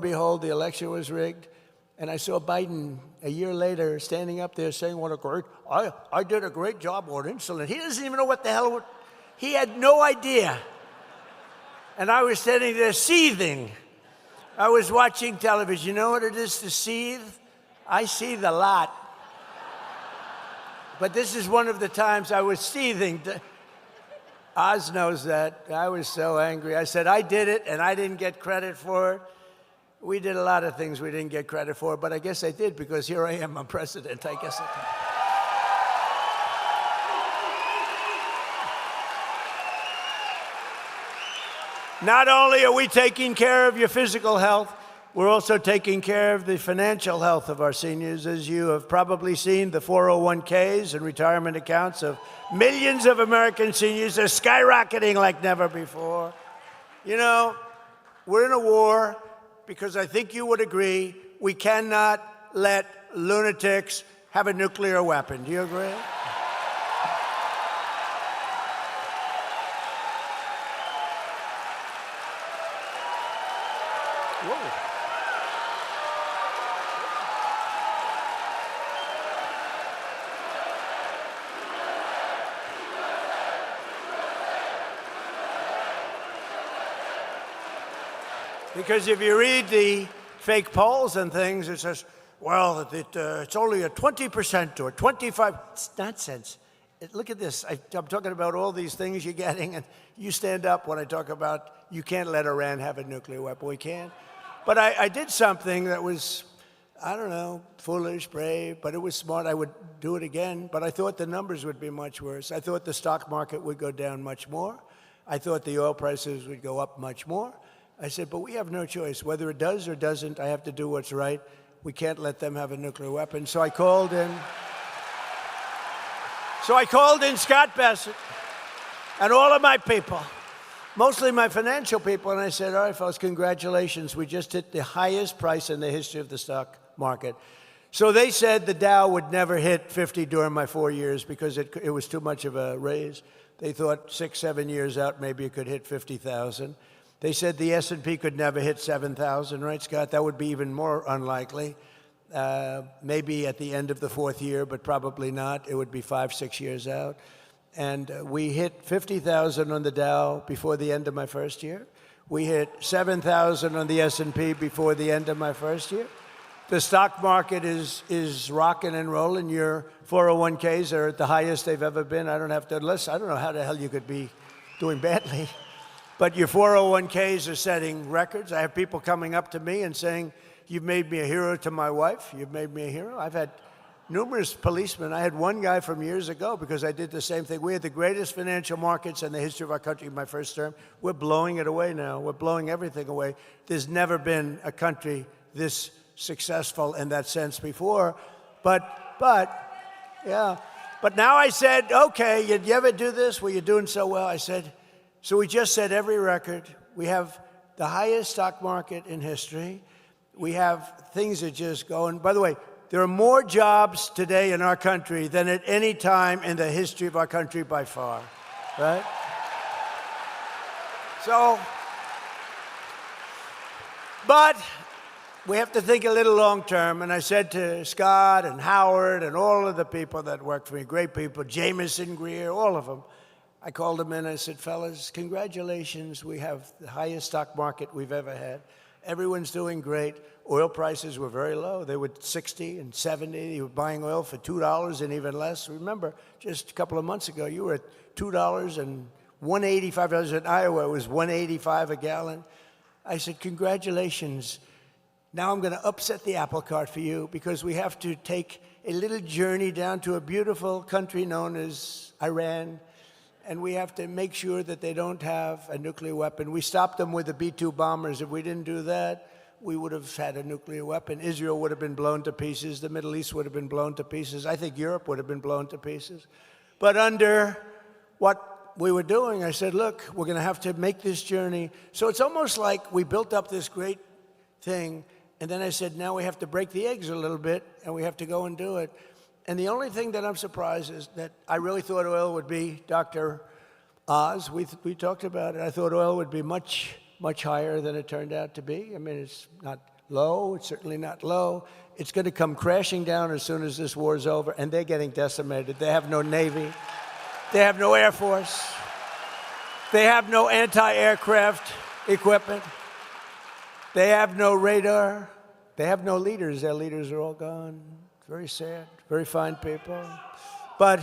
behold, the election was rigged. And I saw Biden a year later standing up there saying, I did a great job on insulin. He doesn't even know what the hell, he had no idea. And I was standing there seething. I was watching television. You know what it is to seethe? I seethe a lot. But this is one of the times I was seething. Oz knows that. I was so angry. I said, I did it, and I didn't get credit for it. We did a lot of things we didn't get credit for, but I guess I did because here I am, I'm president. I guess I did. Not only are we taking care of your physical health, we're also taking care of the financial health of our seniors. As you have probably seen, the 401ks and retirement accounts of millions of American seniors are skyrocketing like never before. You know, we're in a war because I think you would agree we cannot let lunatics have a nuclear weapon. Do you agree? Whoa. Because if you read the fake polls and things, it says, well, it's only a 20% or 25%. It's nonsense. Look at this. I'm talking about all these things you're getting, and you stand up when I talk about you can't let Iran have a nuclear weapon. We can't. But I did something that was, I don't know, foolish, brave, but it was smart. I would do it again, but I thought the numbers would be much worse. I thought the stock market would go down much more. I thought the oil prices would go up much more. I said, but we have no choice. Whether it does or doesn't, I have to do what's right. We can't let them have a nuclear weapon. So I called in Scott Bassett and all of my people, mostly my financial people, and I said, all right, folks, congratulations. We just hit the highest price in the history of the stock market. So they said the Dow would never hit 50 during my 4 years because it was too much of a raise. They thought 6, 7 years out, maybe it could hit 50,000. They said the S&P could never hit 7,000, right, Scott? That would be even more unlikely. Maybe at the end of the 4th year, but probably not. It would be 5, 6 years out. And we hit 50,000 on the Dow before the end of my first year. We hit 7,000 on the S&P before the end of my first year. The stock market is rocking and rolling. Your 401ks are at the highest they've ever been. I don't know how the hell you could be doing badly. But your 401ks are setting records. I have people coming up to me and saying, you've made me a hero to my wife. You've made me a hero. I've had numerous policemen. I had one guy from years ago because I did the same thing. We had the greatest financial markets in the history of our country in my first term. We're blowing it away now. We're blowing everything away. There's never been a country this successful in that sense before. But now I said, okay, you ever do this? Well, you're doing so well. I said, so we just set every record. We have the highest stock market in history. We have things that just go. And by the way, there are more jobs today in our country than at any time in the history of our country by far, right? So, but we have to think a little long term. And I said to Scott and Howard and all of the people that worked for me, great people, Jameson, Greer, all of them, I called them in and I said, fellas, congratulations. We have the highest stock market we've ever had. Everyone's doing great. Oil prices were very low. They were 60 and 70. You were buying oil for $2 and even less. Remember, just a couple of months ago, you were at $2 and $1.85. In Iowa, it was $1.85 a gallon. I said, congratulations. Now I'm going to upset the apple cart for you because we have to take a little journey down to a beautiful country known as Iran. And we have to make sure that they don't have a nuclear weapon. We stopped them with the B-2 bombers. If we didn't do that, we would have had a nuclear weapon. Israel would have been blown to pieces. The Middle East would have been blown to pieces. I think Europe would have been blown to pieces. But under what we were doing, I said, look, we're going to have to make this journey. So it's almost like we built up this great thing, and then I said, now we have to break the eggs a little bit, and we have to go and do it. And the only thing that I'm surprised is that I really thought oil would be, Dr. Oz, we talked about it. I thought oil would be much much higher than it turned out to be. I mean, it's not low. It's certainly not low. It's going to come crashing down as soon as this war is over, and they're getting decimated. They have no Navy. They have no Air Force. They have no anti-aircraft equipment. They have no radar. They have no leaders. Their leaders are all gone. Very sad. Very fine people. But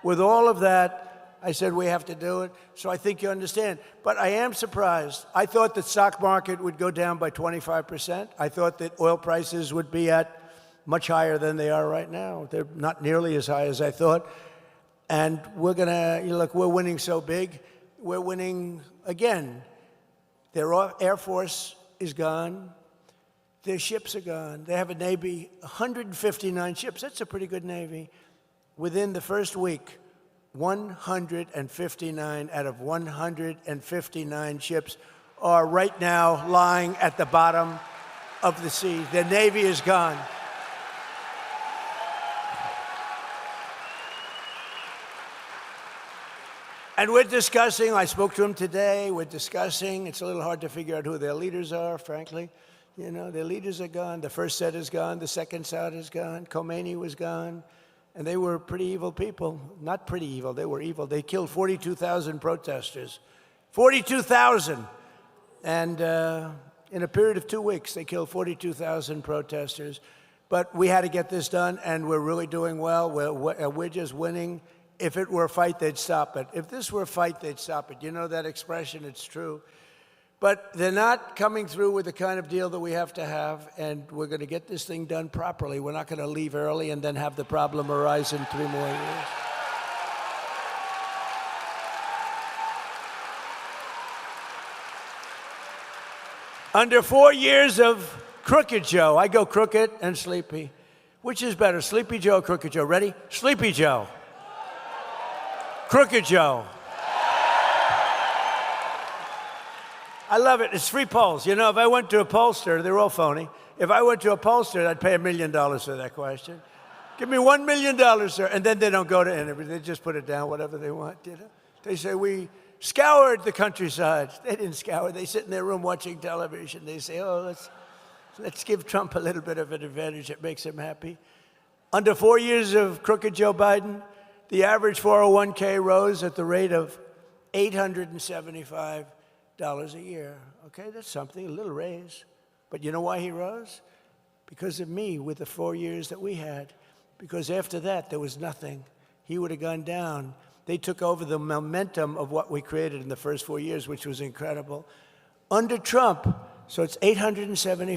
with all of that, I said we have to do it, so I think you understand. But I am surprised. I thought the stock market would go down by 25%. I thought that oil prices would be at much higher than they are right now. They're not nearly as high as I thought. And we're going to, look, we're winning so big. We're winning again. Their Air Force is gone. Their ships are gone. They have a Navy, 159 ships. That's a pretty good Navy. Within the first week, 159 out of 159 ships are right now lying at the bottom of the sea. The Navy is gone. And we're discussing, I spoke to him today, we're discussing, it's a little hard to figure out who their leaders are, frankly. Their leaders are gone. The first set is gone. The second set is gone. Khomeini was gone. And they were pretty evil people. Not pretty evil, they were evil. They killed 42,000 protesters. 42,000! And in a period of 2 weeks, they killed 42,000 protesters. But we had to get this done, and we're really doing well. We're just winning. If it were a fight, they'd stop it. If this were a fight, they'd stop it. You know that expression? It's true. But they're not coming through with the kind of deal that we have to have, and we're going to get this thing done properly. We're not going to leave early and then have the problem arise in 3 more years. Under 4 years of Crooked Joe, I go crooked and sleepy. Which is better, Sleepy Joe or Crooked Joe? Ready? Sleepy Joe. Crooked Joe. I love it. It's free polls. If I went to a pollster, they're all phony. If I went to a pollster, I'd pay $1 million for that question. Give me $1 million, sir. And then they don't go to interview. They just put it down, whatever they want. They say, we scoured the countryside. They didn't scour. They sit in their room watching television. They say, oh, let's give Trump a little bit of an advantage. It makes him happy. Under 4 years of Crooked Joe Biden, the average 401k rose at the rate of $875 a year. Okay, that's something, a little raise. But you know why he rose? Because of me with the 4 years that we had. Because after that, there was nothing. He would have gone down. They took over the momentum of what we created in the first 4 years, which was incredible. Under Trump, so it's $875.